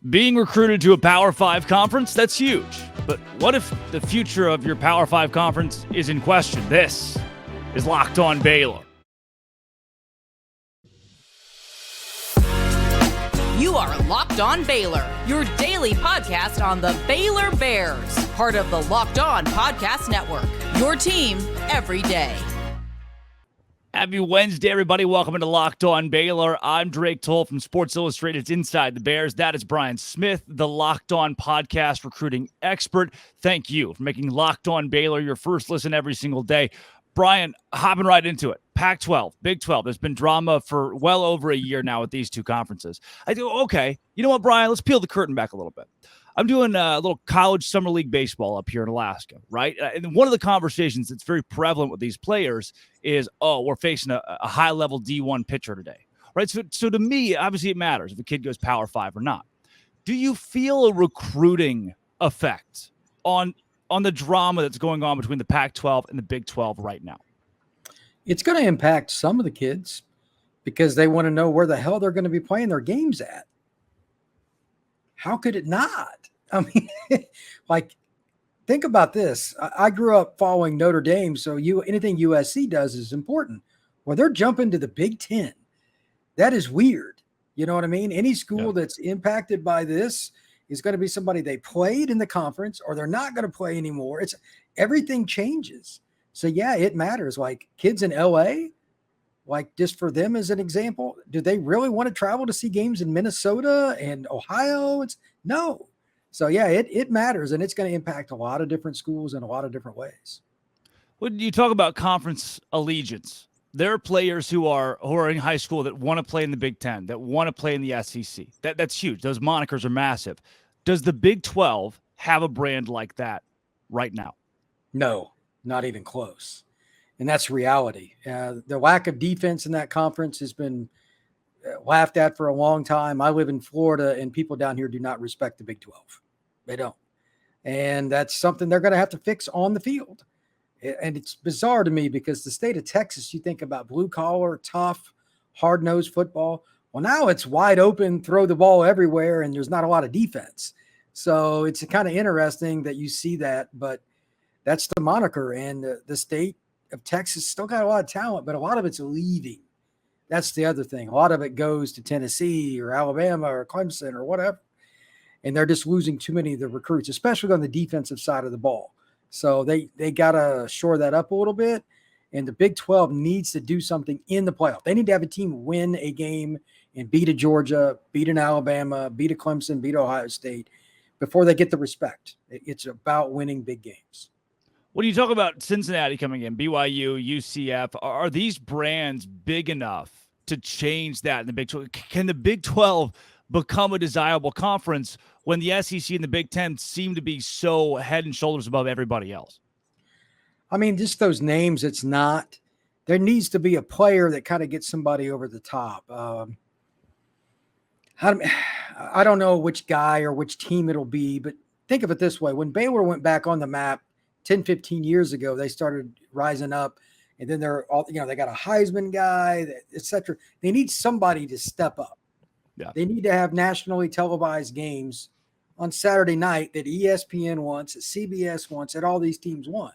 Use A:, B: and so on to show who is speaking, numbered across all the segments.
A: Being recruited to a Power 5 conference, that's huge. But what if the future of your Power 5 conference is in question? This is Locked On Baylor.
B: You are Locked On Baylor, your daily podcast on the Baylor Bears, part of the Locked On Podcast Network, your team every day.
A: Happy Wednesday, everybody. Welcome into Locked On Baylor. I'm Drake Toll from Sports Illustrated's Inside the Bears. That is Brian Smith, the Locked On podcast recruiting expert. Thank you for making Locked On Baylor your first listen every single day. Brian, hopping right into it. Pac-12, Big 12. There's been drama for well over a year now with these two conferences. I do, okay, you know what, Brian? Let's peel the curtain back a little bit. I'm doing a little college summer league baseball up here in Alaska, right? And one of the conversations that's very prevalent with these players is, oh, we're facing a high-level D1 pitcher today, right? So to me, obviously it matters if a kid goes Power 5 or not. Do you feel a recruiting effect on the drama that's going on between the Pac-12 and the Big 12 right now?
C: It's going to impact some of the kids because they want to know where the hell they're going to be playing their games at. How could it not? I mean, like, think about this. I grew up following Notre Dame, so anything USC does is important. Well, they're jumping to the Big Ten. That is weird. You know what I mean? Any school that's impacted by this is going to be somebody they played in the conference or they're not going to play anymore. Everything changes. So, yeah, it matters. Like kids in LA, like just for them as an example, do they really want to travel to see games in Minnesota and Ohio? No. So, yeah, it matters, and it's going to impact a lot of different schools in a lot of different ways.
A: When you talk about conference allegiance, there are players who are in high school that want to play in the Big Ten, that want to play in the SEC. That's huge. Those monikers are massive. Does the Big 12 have a brand like that right now?
C: No, not even close. And that's reality. The lack of defense in that conference has been laughed at for a long time. I live in Florida, and people down here do not respect the Big 12. They don't. And that's something they're going to have to fix on the field. And it's bizarre to me because the state of Texas, you think about blue collar, tough, hard-nosed football. Well, now it's wide open, throw the ball everywhere, and there's not a lot of defense. So it's kind of interesting that you see that, but that's the moniker. And the state of Texas still got a lot of talent, but a lot of it's leaving. That's the other thing. A lot of it goes to Tennessee or Alabama or Clemson or whatever. And they're just losing too many of the recruits, especially on the defensive side of the ball. So they got to shore that up a little bit. And the Big 12 needs to do something in the playoff. They need to have a team win a game and beat a Georgia, beat an Alabama, beat a Clemson, beat Ohio State before they get the respect. It's about winning big games.
A: When you talk about Cincinnati coming in, BYU, UCF, are these brands big enough to change that in the Big 12? Can the Big 12 become a desirable conference when the SEC and the Big 10 seem to be so head and shoulders above everybody else?
C: I mean, just those names, it's not. There needs to be a player that kind of gets somebody over the top. I don't know which guy or which team it'll be, but think of it this way. When Baylor went back on the map 10, 15 years ago, they started rising up, and then they're all, they got a Heisman guy, et cetera. They need somebody to step up. Yeah. They need to have nationally televised games on Saturday night that ESPN wants, that CBS wants, that all these teams want.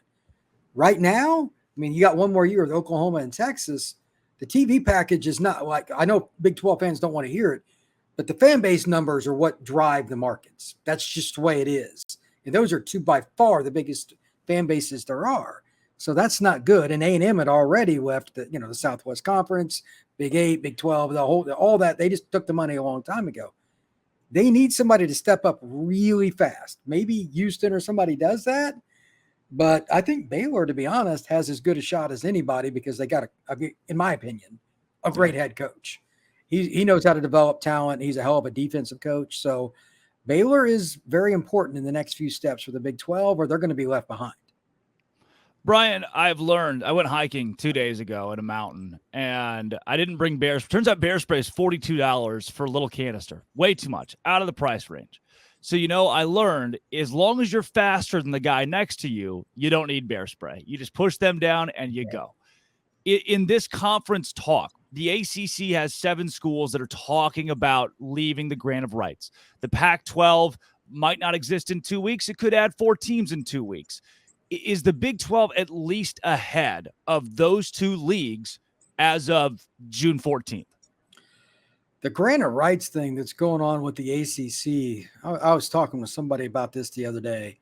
C: Right now, I mean, you got one more year with Oklahoma and Texas. The TV package is not like, I know Big 12 fans don't want to hear it, but the fan base numbers are what drive the markets. That's just the way it is. And those are two by far the biggest fan bases there are. So that's not good. And A&M had already left the Southwest Conference, Big 8, Big 12, all that. They just took the money a long time ago. They need somebody to step up really fast. Maybe Houston or somebody does that. But I think Baylor, to be honest, has as good a shot as anybody because they got, in my opinion, a great head coach. He knows how to develop talent. He's a hell of a defensive coach. So Baylor is very important in the next few steps for the Big 12, or they're going to be left behind.
A: Brian, I've learned, I went hiking 2 days ago in a mountain, and I didn't bring bear. Turns out bear spray is $42 for a little canister. Way too much, out of the price range. So, I learned as long as you're faster than the guy next to you, you don't need bear spray. You just push them down and you go. In this conference talk, the ACC has 7 schools that are talking about leaving the grant of rights. The Pac-12 might not exist in 2 weeks. It could add 4 teams in 2 weeks. Is the Big 12 at least ahead of those 2 leagues as of June 14th?
C: The grant of rights thing that's going on with the ACC, I was talking with somebody about this the other day.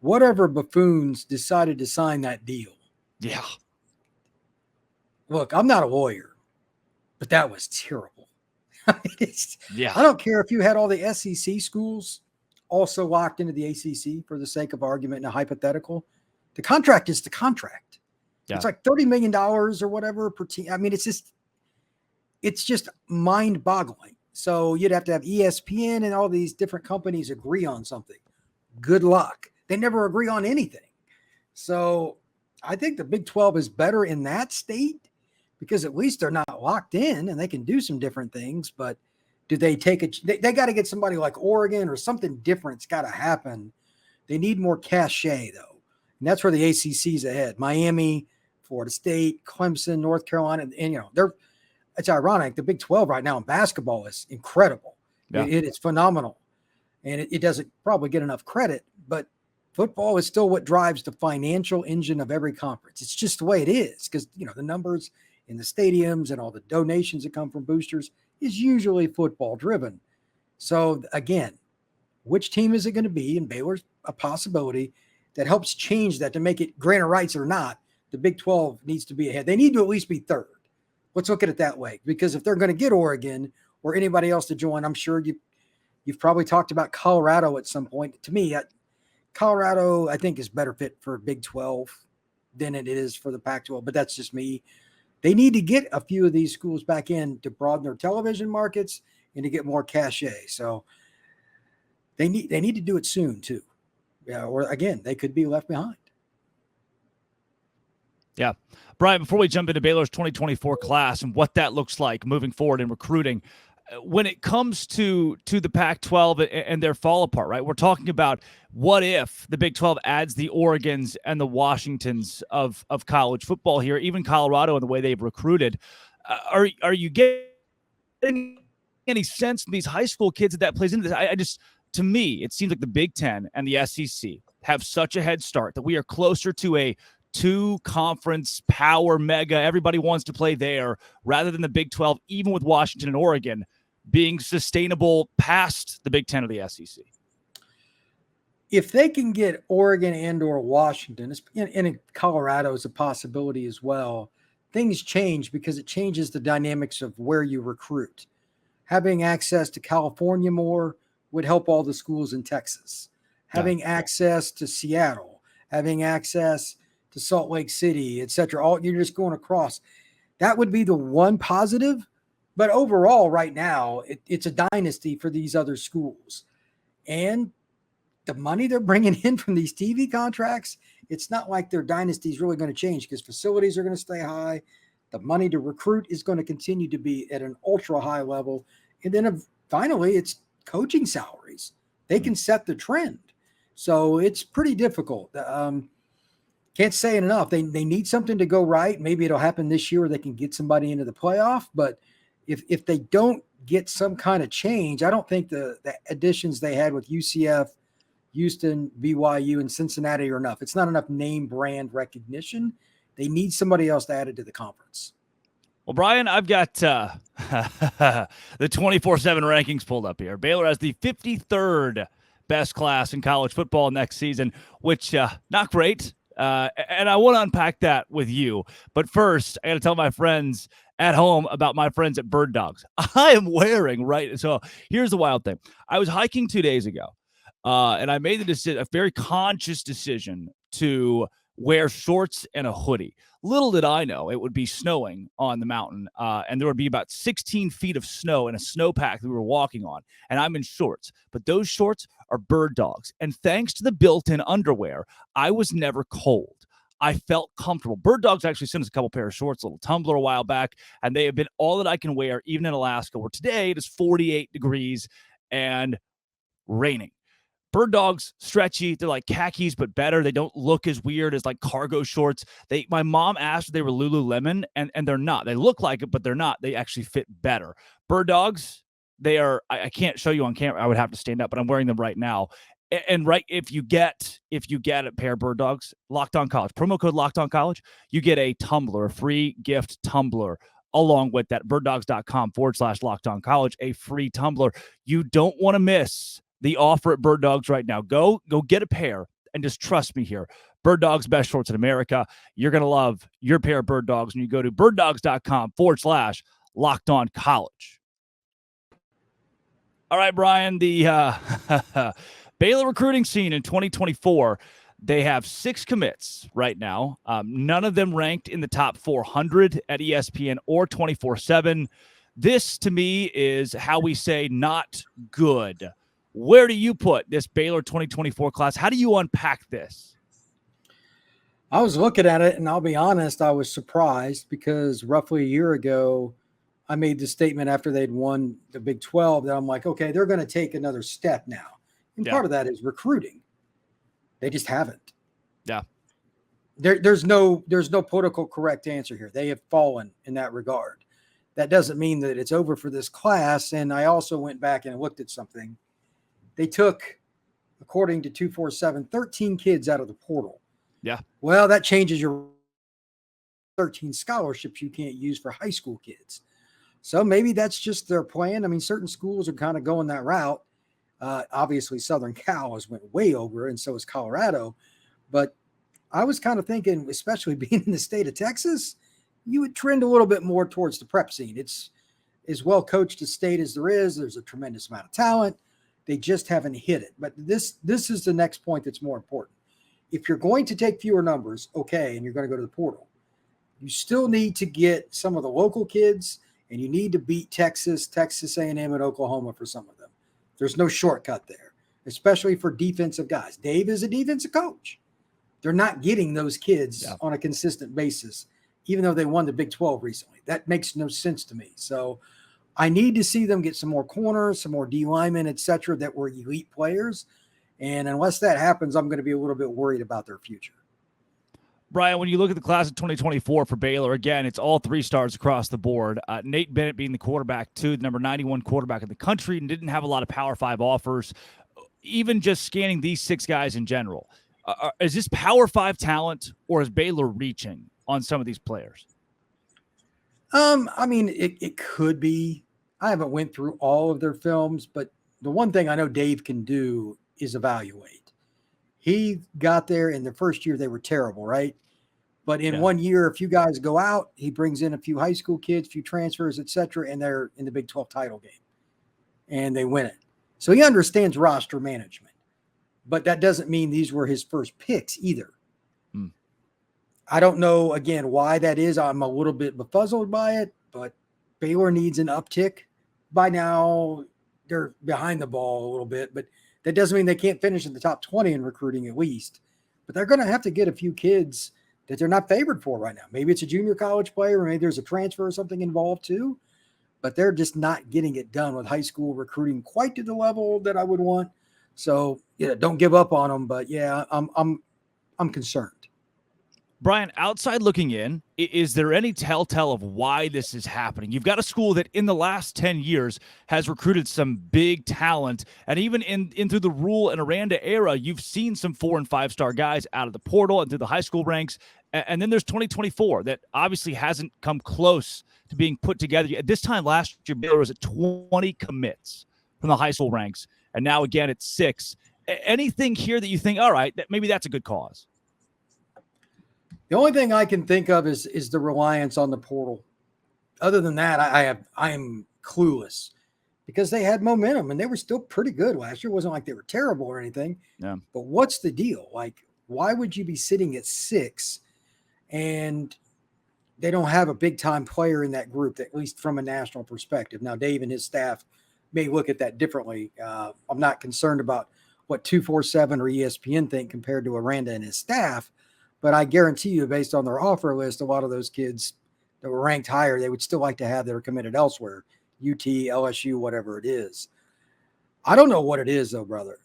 C: Whatever buffoons decided to sign that deal.
A: Yeah.
C: Look, I'm not a lawyer, but that was terrible.
A: Yeah.
C: I don't care if you had all the SEC schools also locked into the ACC for the sake of argument and a hypothetical. The contract is the contract. Yeah. It's like $30 million or whatever per team. I mean, it's just mind-boggling. So you'd have to have ESPN and all these different companies agree on something. Good luck. They never agree on anything. So I think the Big 12 is better in that state because at least they're not locked in and they can do some different things. But do they take they got to get somebody like Oregon or something different's got to happen. They need more cachet, though. And that's where the ACC's ahead. Miami, Florida State, Clemson, North Carolina, and it's ironic. The Big 12 right now in basketball is incredible. Yeah. It's phenomenal. And it doesn't probably get enough credit, but football is still what drives the financial engine of every conference. It's just the way it is because, the numbers in the stadiums and all the donations that come from boosters is usually football driven. So again, which team is it going to be? And Baylor's a possibility that helps change that to make it grant of rights or not. The Big 12 needs to be ahead. They need to at least be third. Let's look at it that way, because if they're going to get Oregon or anybody else to join, I'm sure you've probably talked about Colorado at some point. To me, Colorado, I think, is better fit for Big 12 than it is for the Pac-12, but that's just me. They need to get a few of these schools back in to broaden their television markets and to get more cachet. So they need to do it soon too. Yeah, or again, they could be left behind.
A: Yeah. Brian, before we jump into Baylor's 2024 class and what that looks like moving forward in recruiting, when it comes to the Pac-12 and their fall apart, right? We're talking about what if the Big 12 adds the Oregons and the Washingtons of college football here, even Colorado and the way they've recruited. Are you getting any sense from these high school kids that plays into this? To me, it seems like the Big Ten and the SEC have such a head start that we are closer to a 2-conference power mega. Everybody wants to play there rather than the Big 12, even with Washington and Oregon being sustainable past the Big Ten or the SEC.
C: If they can get Oregon and or Washington, and Colorado is a possibility as well, things change because it changes the dynamics of where you recruit. Having access to California more would help all the schools in Texas. Having access to Seattle, having access to Salt Lake City, et cetera, you're just going across. That would be the one positive. But overall, right now, it's a dynasty for these other schools. And the money they're bringing in from these TV contracts, it's not like their dynasty is really going to change because facilities are going to stay high. The money to recruit is going to continue to be at an ultra high level. And then finally, it's coaching salaries. They can set the trend. So it's pretty difficult. Can't say it enough. They need something to go right. Maybe it'll happen this year where they can get somebody into the playoff. But if they don't get some kind of change, I don't think the additions they had with UCF, Houston, BYU, and Cincinnati are enough. It's not enough name brand recognition. They need somebody else to add it to the conference.
A: Well, Brian, I've got the 24/7 rankings pulled up here. Baylor has the 53rd best class in college football next season, which not great. And I want to unpack that with you. But first, I got to tell my friends at home about my friends at Bird Dogs. I am wearing, right? So here's the wild thing. I was hiking 2 days ago, and I made a very conscious decision to wear shorts and a hoodie. Little did I know it would be snowing on the mountain, and there would be about 16 feet of snow in a snowpack that we were walking on, and I'm in shorts. But those shorts are Bird Dogs, and thanks to the built-in underwear, I was never cold. I felt comfortable. Bird Dogs actually sent us a couple pair of shorts, a little tumbler a while back, and they have been all that I can wear, even in Alaska, where today it is 48 degrees and raining. Bird dogs, stretchy. They're like khakis, but better. They don't look as weird as like cargo shorts. My mom asked if they were Lululemon, and they're not. They look like it, but they're not. They actually fit better. Bird dogs, they are. I can't show you on camera. I would have to stand up, but I'm wearing them right now. And right, if you get a pair of Bird dogs, Locked On College, promo code Locked On College, you get a tumbler, a free gift tumbler. Along with that, birddogs.com/Locked On College, a free tumbler. You don't want to miss the offer at Bird Dogs right now. Go get a pair and just trust me here. Bird Dogs, best shorts in America. You're going to love your pair of Bird Dogs when you go to birddogs.com/Locked On College. All right, Brian, the Baylor recruiting scene in 2024, they have 6 commits right now. None of them ranked in the top 400 at ESPN or 24/7. This, to me, is how we say not good. Where do you put this Baylor 2024 class? How do you unpack this?
C: I was looking at it, and I'll be honest, I was surprised because roughly a year ago, I made the statement after they'd won the Big 12 that I'm like, okay, they're going to take another step now. And part of that is recruiting. They just haven't.
A: Yeah.
C: There's no political correct answer here. They have fallen in that regard. That doesn't mean that it's over for this class. And I also went back and looked at something. They took, according to 247, 13 kids out of the portal.
A: Yeah.
C: Well, that changes your 13 scholarships you can't use for high school kids. So maybe that's just their plan. I mean, certain schools are kind of going that route. Obviously, Southern Cal has went way over, and so is Colorado. But I was kind of thinking, especially being in the state of Texas, you would trend a little bit more towards the prep scene. It's as well coached a state as there is. There's a tremendous amount of talent. They just haven't hit it. But this is the next point that's more important. If you're going to take fewer numbers, okay, and you're going to go to the portal, you still need to get some of the local kids, and you need to beat Texas A&M, and Oklahoma for some of them. There's no shortcut there, especially for defensive guys. Dave is a defensive coach. They're not getting those kids on a consistent basis, even though they won the Big 12 recently. That makes no sense to me. So I need to see them get some more corners, some more D linemen, et cetera, that were elite players. And unless that happens, I'm going to be a little bit worried about their future.
A: Brian, when you look at the class of 2024 for Baylor, again, it's all 3 stars across the board. Nate Bennett being the quarterback, too, the number 91 quarterback in the country, and didn't have a lot of Power 5 offers. Even just scanning these 6 guys in general, is this Power 5 talent, or is Baylor reaching on some of these players?
C: I mean, it could be. I haven't went through all of their films, but the one thing I know Dave can do is evaluate. He got there in the first year, they were terrible, right? But in 1 year, a few guys go out, he brings in a few high school kids, a few transfers, et cetera, and they're in the Big 12 title game and they win it. So he understands roster management, but that doesn't mean these were his first picks either. I don't know, again, why that is. I'm a little bit befuddled by it, but Baylor needs an uptick. By now, they're behind the ball a little bit, but that doesn't mean they can't finish in the top 20 in recruiting at least. But they're going to have to get a few kids that they're not favored for right now. Maybe it's a junior college player, or maybe there's a transfer or something involved too. But they're just not getting it done with high school recruiting quite to the level that I would want. So, don't give up on them. But I'm concerned.
A: Brian, outside looking in, is there any telltale of why this is happening? You've got a school that in the last 10 years has recruited some big talent, and even in through the Rule and Aranda era, you've seen some 4- and 5-star guys out of the portal and through the high school ranks. And then there's 2024 that obviously hasn't come close to being put together. At this time last year, Baylor was at 20 commits from the high school ranks, and now again it's 6. Anything here that you think, all right, maybe that's a good cause?
C: The only thing I can think of is the reliance on the portal. Other than that, I am clueless, because they had momentum and they were still pretty good last year. It wasn't like they were terrible or anything.
A: Yeah.
C: But what's the deal? Like, why would you be sitting at 6 and they don't have a big time player in that group, at least from a national perspective? Now, Dave and his staff may look at that differently. I'm not concerned about what 247 or ESPN think compared to Aranda and his staff. But I guarantee you, based on their offer list, a lot of those kids that were ranked higher, they would still like to have that are committed elsewhere, UT, LSU, whatever it is. I don't know what it is, though, brother.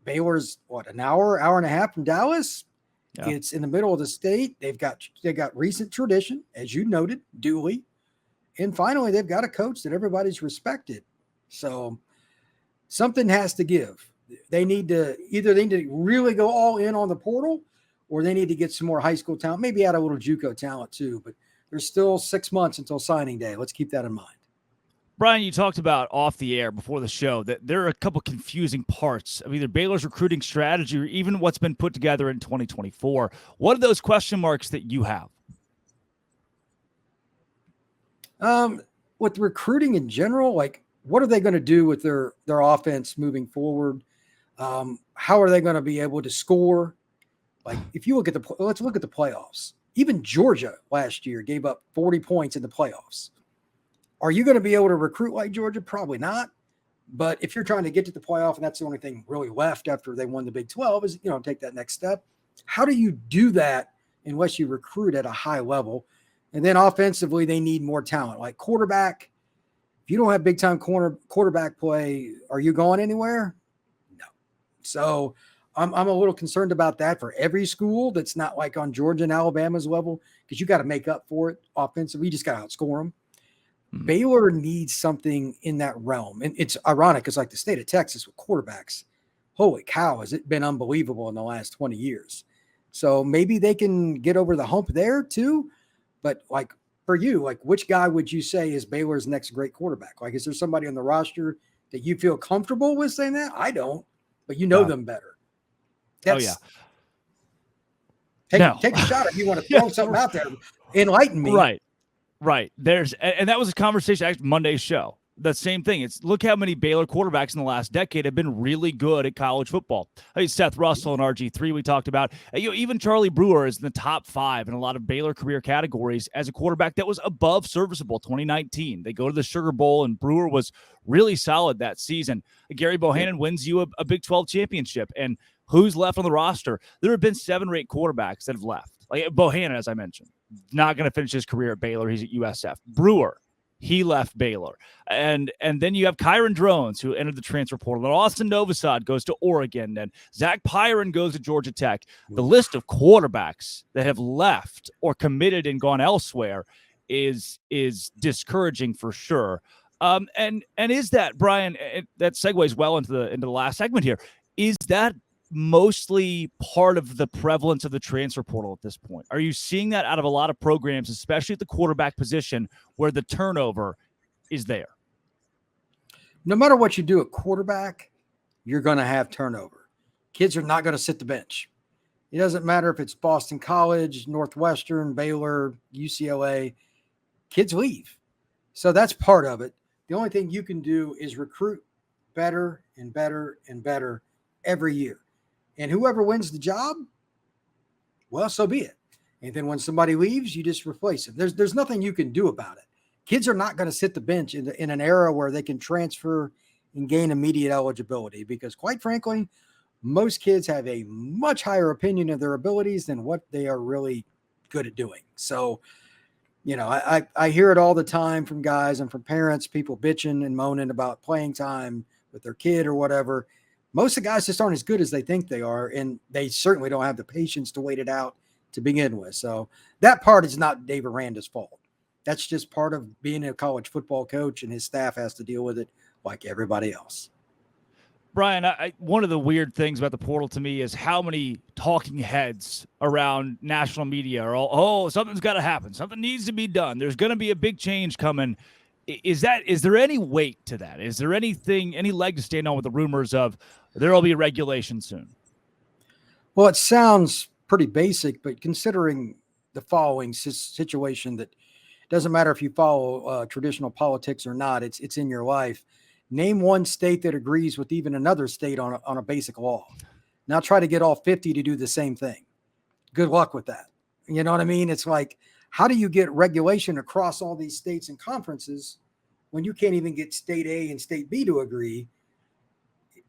C: Baylor's an hour and a half from Dallas.
A: Yeah.
C: It's in the middle of the state. They got recent tradition, as you noted, Dooley. And finally, they've got a coach that everybody's respected. So something has to give. They need to really go all in on the portal, or they need to get some more high school talent, maybe add a little JUCO talent too. But there's still 6 months until signing day. Let's keep that in mind.
A: Brian, you talked about off the air before the show that there are a couple confusing parts of either Baylor's recruiting strategy or even what's been put together in 2024. What are those question marks that you have?
C: With recruiting in general, like what are they going to do with their offense moving forward? How are they going to be able to score? Like if you look at let's look at the playoffs. Even Georgia last year gave up 40 points in the playoffs. Are you going to be able to recruit like Georgia? Probably not. But if you're trying to get to the playoff and that's the only thing really left after they won the Big 12 is, take that next step. How do you do that unless you recruit at a high level? And then offensively, they need more talent. Like quarterback, if you don't have big-time quarterback play, are you going anywhere? No. So I'm a little concerned about that for every school that's not like on Georgia and Alabama's level because you got to make up for it offensively. You just got to outscore them. Baylor needs something in that realm. And it's ironic because like the state of Texas with quarterbacks, holy cow, has it been unbelievable in the last 20 years. So maybe they can get over the hump there too. But like for you, like which guy would you say is Baylor's next great quarterback? Like, is there somebody on the roster that you feel comfortable with saying that? I don't, but you know them better.
A: Take
C: a shot if you want to throw something out there. Enlighten me.
A: Right. And that was a conversation actually Monday's show. The same thing. It's look how many Baylor quarterbacks in the last decade have been really good at college football. I mean, Seth Russell and RG3 we talked about. Even Charlie Brewer is in the top 5 in a lot of Baylor career categories as a quarterback that was above serviceable 2019. They go to the Sugar Bowl, and Brewer was really solid that season. Gary Bohannon wins you a Big 12 championship. And who's left on the roster? There have been 7 or 8 quarterbacks that have left. Like Bohannon, as I mentioned, not going to finish his career at Baylor. He's at USF. Brewer, he left Baylor. And then you have Kyron Drones, who entered the transfer portal. And Austin Novosad goes to Oregon. And Zach Pyron goes to Georgia Tech. The list of quarterbacks that have left or committed and gone elsewhere is discouraging for sure. And is that, Brian, that segues well into the last segment here, is that mostly part of the prevalence of the transfer portal at this point? Are you seeing that out of a lot of programs, especially at the quarterback position where the turnover is there?
C: No matter what you do at quarterback, you're going to have turnover. Kids are not going to sit the bench. It doesn't matter if it's Boston College, Northwestern, Baylor, UCLA. Kids leave. So that's part of it. The only thing you can do is recruit better and better and better every year. And whoever wins the job, well, so be it. And then when somebody leaves, you just replace them. There's nothing you can do about it. Kids are not going to sit the bench in an era where they can transfer and gain immediate eligibility because, quite frankly, most kids have a much higher opinion of their abilities than what they are really good at doing. So, I hear it all the time from guys and from parents, people bitching and moaning about playing time with their kid or whatever. Most of the guys just aren't as good as they think they are, and they certainly don't have the patience to wait it out to begin with. So that part is not Dave Aranda's fault. That's just part of being a college football coach, and his staff has to deal with it like everybody else.
A: Brian, one of the weird things about the portal to me is how many talking heads around national media are all, something's got to happen. Something needs to be done. There's going to be a big change coming. Is there any weight to that? Is there any leg to stand on with the rumors of there will be a regulation soon?
C: Well, it sounds pretty basic, but considering the following situation that doesn't matter if you follow traditional politics or not, it's in your life. Name one state that agrees with even another state on a basic law. Now try to get all 50 to do the same thing. Good luck with that. You know what I mean? It's like, how do you get regulation across all these states and conferences when you can't even get state A and state B to agree?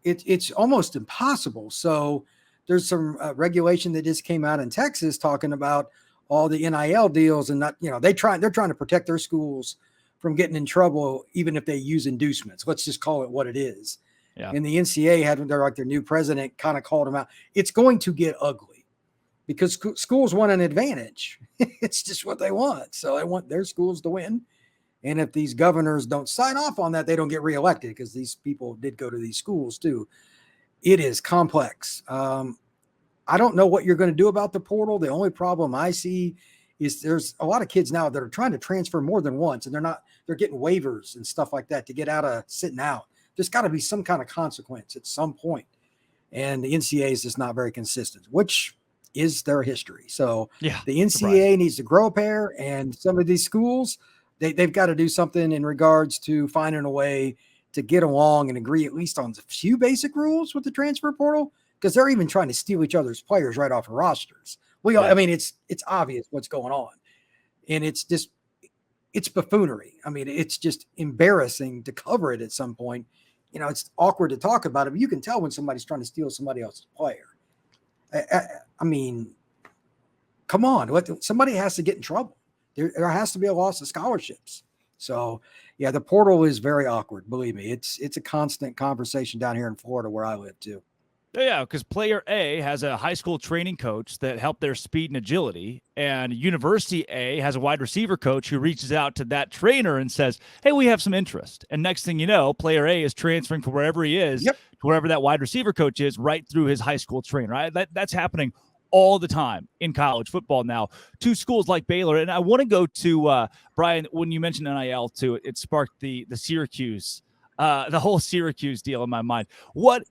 C: It's almost impossible. So there's some regulation that just came out in Texas talking about all the NIL deals and they're trying to protect their schools from getting in trouble, even if they use inducements. Let's just call it what it is.
A: Yeah.
C: And the NCAA had their new president kind of called them out. It's going to get ugly because schools want an advantage. It's just what they want. So they want their schools to win. And if these governors don't sign off on that, they don't get reelected because these people did go to these schools too. It is complex. I don't know what you're going to do about the portal. The only problem I see is there's a lot of kids now that are trying to transfer more than once, and they're getting waivers and stuff like that to get out of sitting out. There's got to be some kind of consequence at some point. And the NCAA is just not very consistent, which is their history. So
A: yeah,
C: the NCAA needs to grow a pair, and some of these schools, they've got to do something in regards to finding a way to get along and agree at least on a few basic rules with the transfer portal, because they're even trying to steal each other's players right off of rosters. I mean, it's obvious what's going on, and it's buffoonery. I mean, it's just embarrassing to cover it at some point. You know, it's awkward to talk about it, but you can tell when somebody's trying to steal somebody else's player. I mean, come on, somebody has to get in trouble. There has to be a loss of scholarships. So, yeah, the portal is very awkward. Believe me, it's a constant conversation down here in Florida where I live too.
A: Yeah, because player A has a high school training coach that helped their speed and agility, and University A has a wide receiver coach who reaches out to that trainer and says, hey, we have some interest. And next thing you know, player A is transferring from wherever he is to wherever that wide receiver coach is right through his high school trainer. Right? That's happening all the time in college football now to schools like Baylor. And I want to go to, Brian, when you mentioned NIL too, it sparked the Syracuse, the whole Syracuse deal in my mind. What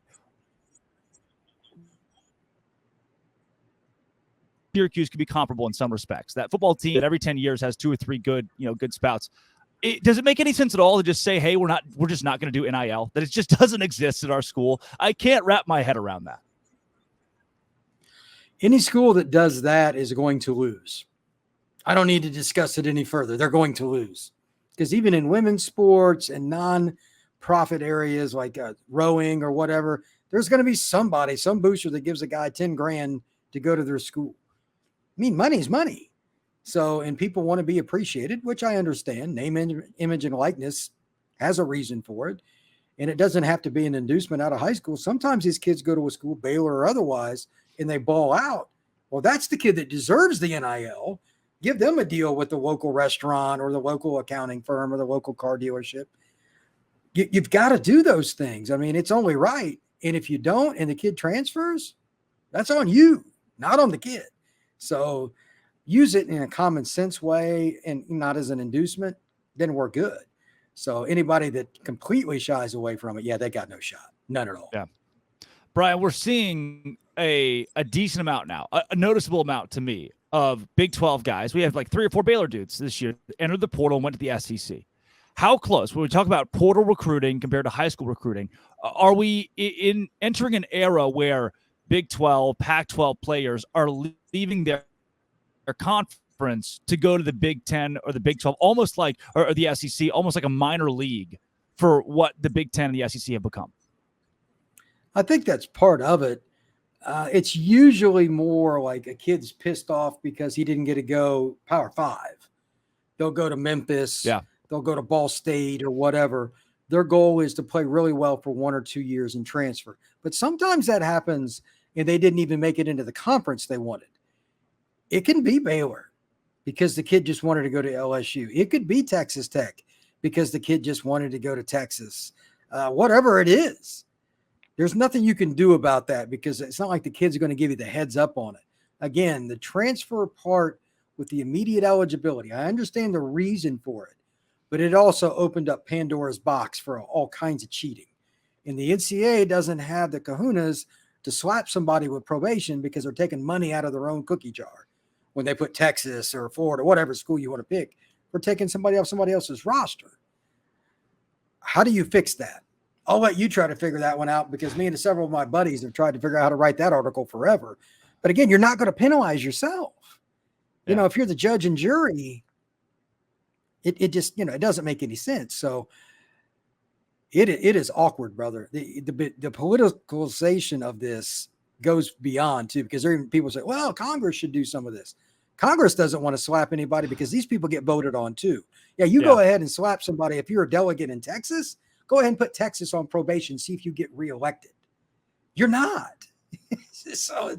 A: Syracuse could be comparable in some respects. That football team that every 10 years has 2 or 3 good spouts. Does it make any sense at all to just say, hey, we're just not going to do NIL, that it just doesn't exist at our school? I can't wrap my head around that.
C: Any school that does that is going to lose. I don't need to discuss it any further. They're going to lose, because even in women's sports and non-profit areas like rowing or whatever, there's going to be some booster that gives a guy 10 grand to go to their school. I mean, money's money. So, and people want to be appreciated, which I understand. Name, image, and likeness has a reason for it. And it doesn't have to be an inducement out of high school. Sometimes these kids go to a school, Baylor or otherwise, and they ball out. Well, that's the kid that deserves the NIL. Give them a deal with the local restaurant or the local accounting firm or the local car dealership. You've got to do those things. I mean, it's only right. And if you don't and the kid transfers, that's on you, not on the kid. So use it in a common sense way and not as an inducement, then we're good. So anybody that completely shies away from it, they got no shot. None at all.
A: Yeah. Brian, we're seeing a decent amount now, a noticeable amount to me of Big 12 guys. We have like 3 or 4 Baylor dudes this year entered the portal and went to the SEC. How close, when we talk about portal recruiting compared to high school recruiting, are we in entering an era where Big 12, Pac-12 players are leaving their conference to go to the Big 10 or the Big 12, almost like, or the SEC, almost like a minor league for what the Big 10 and the SEC have become?
C: I think that's part of it. It's usually more like a kid's pissed off because he didn't get to go Power 5. They'll go to Memphis. Yeah. They'll go to Ball State or whatever. Their goal is to play really well for 1 or 2 years and transfer. But sometimes that happens and they didn't even make it into the conference they wanted. It can be Baylor because the kid just wanted to go to LSU. It could be Texas Tech because the kid just wanted to go to Texas. Whatever it is, there's nothing you can do about that because it's not like the kids are going to give you the heads up on it. Again, the transfer part with the immediate eligibility, I understand the reason for it, but it also opened up Pandora's box for all kinds of cheating. And the NCAA doesn't have the kahunas to slap somebody with probation because they're taking money out of their own cookie jar when they put Texas or Florida, whatever school you want to pick, for taking somebody off somebody else's roster. How do you fix that? I'll let you try to figure that one out because me and several of my buddies have tried to figure out how to write that article forever. But again, you're not going to penalize yourself. Yeah. You know, if you're the judge and jury, it just, it doesn't make any sense. So it is awkward, brother. The politicalization of this goes beyond too, because there are even people say, well, Congress should do some of this. Congress doesn't want to slap anybody because these people get voted on too. Yeah, you go ahead and slap somebody. If you're a delegate in Texas, go ahead and put Texas on probation, see if you get reelected. You're not. So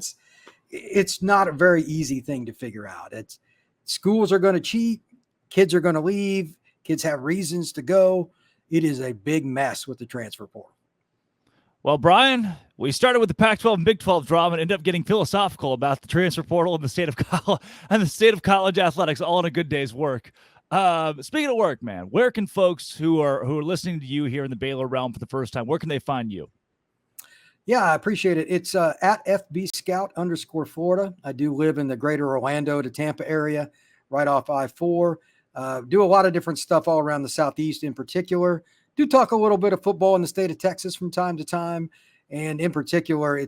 C: it's not a very easy thing to figure out. It's schools are going to cheat. Kids are going to leave. Kids have reasons to go. It is a big mess with the transfer portal.
A: Well, Brian, we started with the Pac-12 and Big 12 drama and ended up getting philosophical about the transfer portal and the state of college athletics, all in a good day's work. Speaking of work, man, where can folks who are listening to you here in the Baylor realm for the first time, where can they find you?
C: Yeah, I appreciate it. It's at FB Scout _Florida. I do live in the greater Orlando to Tampa area, right off I-4. Do a lot of different stuff all around the Southeast in particular. Do talk a little bit of football in the state of Texas from time to time. And in particular,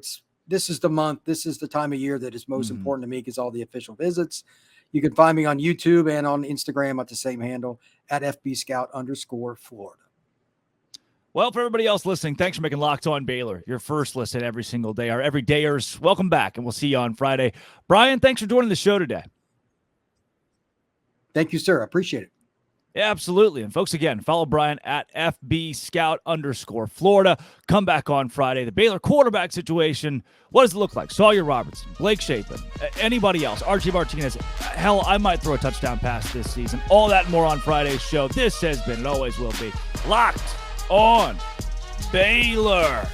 C: this is the month, this is the time of year that is most important to me because all the official visits. You can find me on YouTube and on Instagram at the same handle at FB Scout _Florida.
A: Well, for everybody else listening, thanks for making Locked On Baylor your first listen every single day. Our everydayers, welcome back, and we'll see you on Friday. Brian, thanks for joining the show today.
C: Thank you, sir. I appreciate it.
A: Yeah, absolutely. And folks, again, follow Brian at FB Scout _Florida. Come back on Friday. The Baylor quarterback situation, what does it look like? Sawyer Robertson, Blake Shapen, anybody else, Archie Martinez. Hell, I might throw a touchdown pass this season. All that and more on Friday's show. This has been, and always will be, Locked On Baylor.